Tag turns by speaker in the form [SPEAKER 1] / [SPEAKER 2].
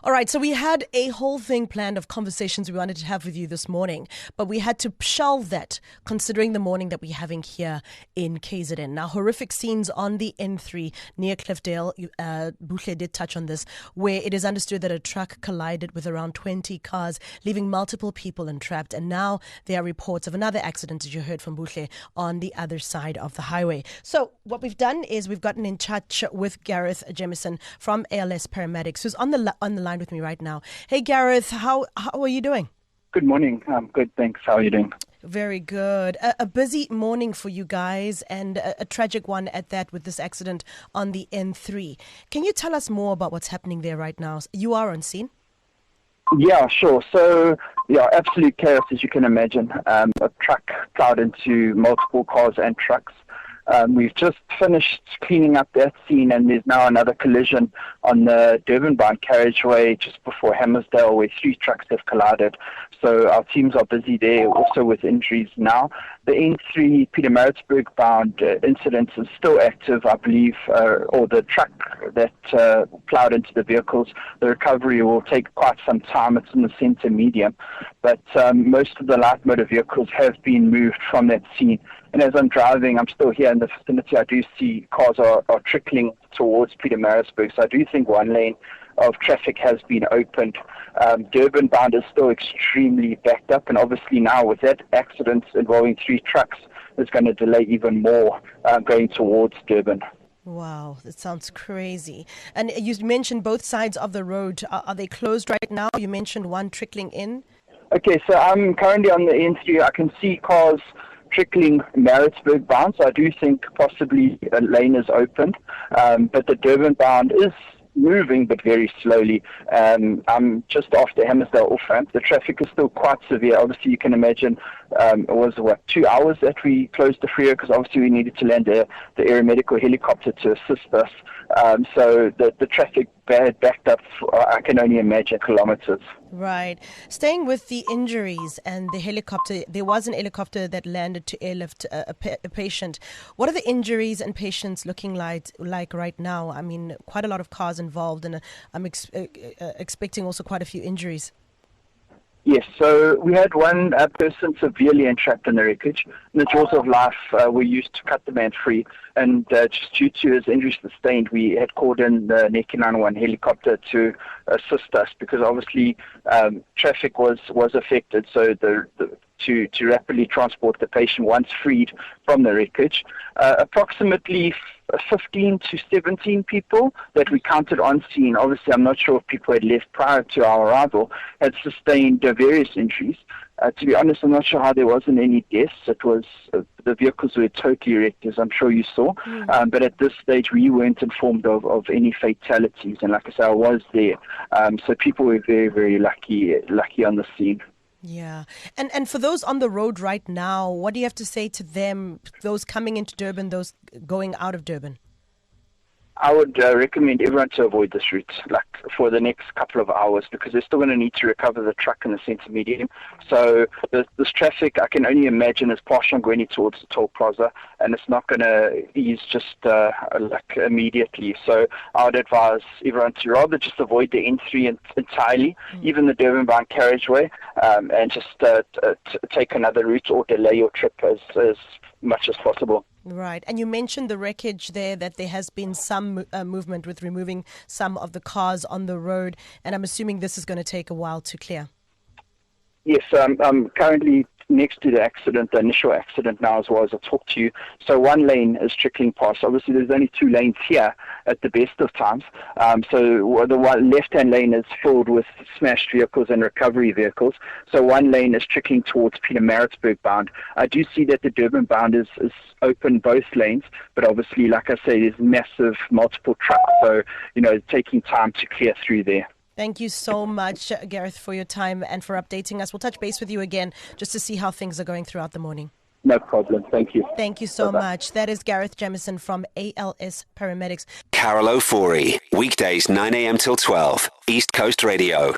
[SPEAKER 1] All right, so we had a whole thing planned of conversations we wanted to have with you this morning, but we had to shelve that considering the morning that we're having here in KZN. Now, horrific scenes on the N3 near Cliffdale. Buhle did touch on this, where it is understood that a truck collided with around 20 cars, leaving multiple people entrapped. And now there are reports of another accident, as you heard from Buhle, on the other side of the highway. So what we've done is we've gotten in touch with Garrith Jamieson from ALS Paramedics, who's on the line with me right now. Hey, Garrith, how are you doing?
[SPEAKER 2] Good morning. I'm good, thanks. How are you doing?
[SPEAKER 1] Very good. A busy morning for you guys, and a tragic one at that, with this accident on the N3. Can you tell us more about what's happening there right now? You are on scene.
[SPEAKER 2] Yeah, sure. So, absolute chaos, as you can imagine. A truck plowed into multiple cars and trucks. We've just finished cleaning up that scene, and there's now another collision on the Durban-bound carriageway just before Hammersdale, where 3 trucks have collided. So our teams are busy there, also with injuries now. The N3 Pietermaritzburg-bound incident is still active, I believe, or the truck that plowed into the vehicles. The recovery will take quite some time. It's in the centre medium. But most of the light motor vehicles have been moved from that scene. And as I'm driving, I'm still here in the vicinity. I do see cars are trickling towards Pietermaritzburg. So I do think one lane of traffic has been opened. Durban bound is still extremely backed up. And obviously now with that accident involving 3 trucks, it's going to delay even more going towards Durban.
[SPEAKER 1] Wow, that sounds crazy. And you mentioned both sides of the road. Are they closed right now? You mentioned one trickling in.
[SPEAKER 2] Okay, so I'm currently on the N3. I can see cars trickling Maritzburg bound, so I do think possibly a lane is opened, but the Durban bound is moving but very slowly. I'm just after Hammersdale off-ramp. The traffic is still quite severe. Obviously you can imagine it was 2 hours that we closed the freeway, because obviously we needed to land the aeromedical helicopter to assist us. So the traffic backed up for, I can only imagine, kilometers.
[SPEAKER 1] Right. Staying with the injuries and the helicopter, there was an helicopter that landed to airlift a patient. What are the injuries and patients looking like right now? I mean, quite a lot of cars involved, and I'm expecting also quite a few injuries.
[SPEAKER 2] Yes, so we had one person severely entrapped in the wreckage. In the jaws of life were used to cut the man free, and just due to his injuries sustained, we had called in the Neki 911 helicopter to assist us, because obviously traffic was affected, so to rapidly transport the patient once freed from the wreckage. Approximately 15 to 17 people that we counted on scene, obviously I'm not sure if people had left prior to our arrival, had sustained various injuries. To be honest, I'm not sure how there wasn't any deaths. It was the vehicles were totally wrecked, as I'm sure you saw. But at this stage, we weren't informed of any fatalities. And like I said, I was there. So people were very, very lucky on the scene.
[SPEAKER 1] Yeah. And for those on the road right now, what do you have to say to them, those coming into Durban, those going out of Durban?
[SPEAKER 2] I would recommend everyone to avoid this route, like for the next couple of hours, because they're still going to need to recover the truck in the centre medium. So this traffic, I can only imagine, is partially going towards the toll plaza, and it's not going to ease just immediately. So I would advise everyone to rather just avoid the N3 entirely, even the Durban-bound carriageway, and just take another route or delay your trip as much as possible.
[SPEAKER 1] Right. And you mentioned the wreckage there, that there has been some movement with removing some of the cars on the road, and I'm assuming this is going to take a while to clear.
[SPEAKER 2] Yes, I'm currently next to the accident, the initial accident now as well as I talk to you. So one lane is trickling past. Obviously, there's only 2 lanes here at the best of times. So the left-hand lane is filled with smashed vehicles and recovery vehicles. So one lane is trickling towards Pietermaritzburg bound. I do see that the Durban bound is open both lanes, but obviously, like I say, there's massive multiple trucks. So, it's taking time to clear through there.
[SPEAKER 1] Thank you so much, Garrith, for your time and for updating us. We'll touch base with you again just to see how things are going throughout the morning.
[SPEAKER 2] No problem. Thank you.
[SPEAKER 1] Thank you so much. That is Garrith Jamieson from ALS Paramedics.
[SPEAKER 3] Carol O'Forey, weekdays 9 a.m. till 12, East Coast Radio.